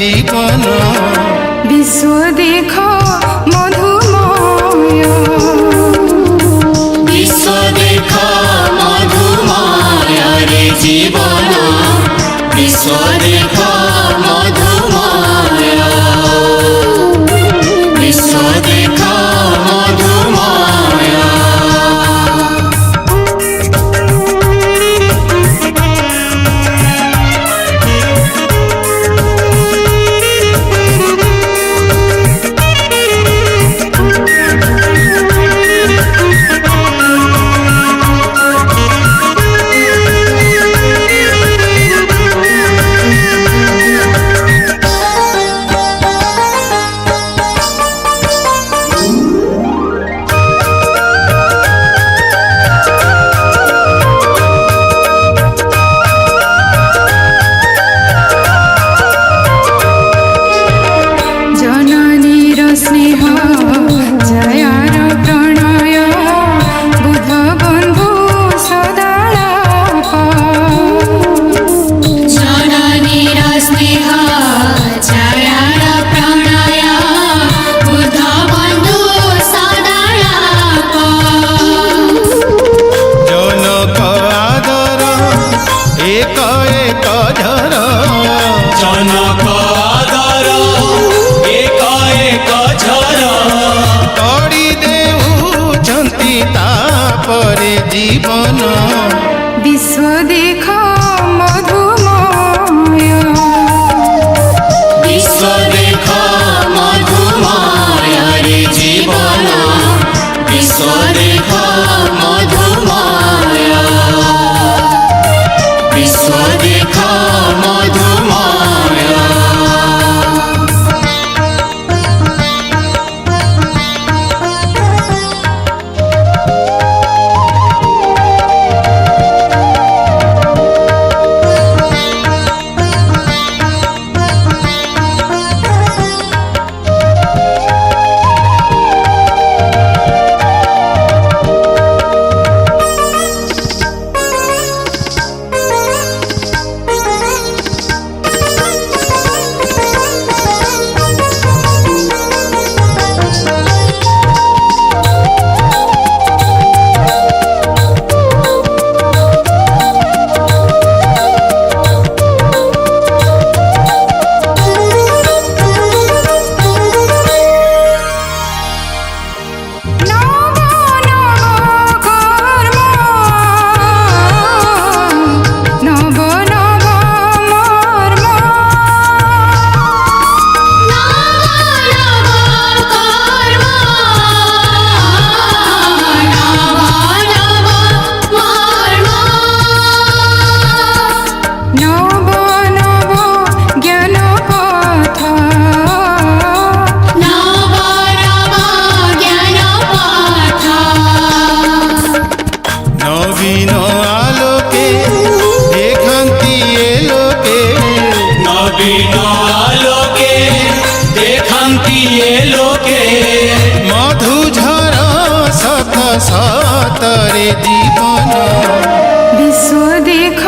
জীবন বিশ্ব দেখ মধুময় বিশ্ব দেখ মধুময় রে জীবন বিশ্ব দেখ মধুময় বিশ্ব দেখ মধুময় স্নেহ জয়ার প্রণয় বুধ বন্ধু সদালাপ জননীর স্নেহ জয়ার প্রণয় বুধ বন্ধু সদালাপ জনক আদর এক এক ঝর জনক আদর এক এক ঝর তড়ি দেউଛନ୍ତି তাপরে জীবন বিশ্ব দেখ মধুময় বিশ্ব দেখ মধুময় রে জীবন বিশ্ব দেখ মধুময় বিশ্ব দেখ মধুময় নবীন আলোকে দেখান্তি এলোকে নবীন আলোকে দেখান্তি এলোকে মধুঝর শত শতরে জীবন বিশ্ব দেখ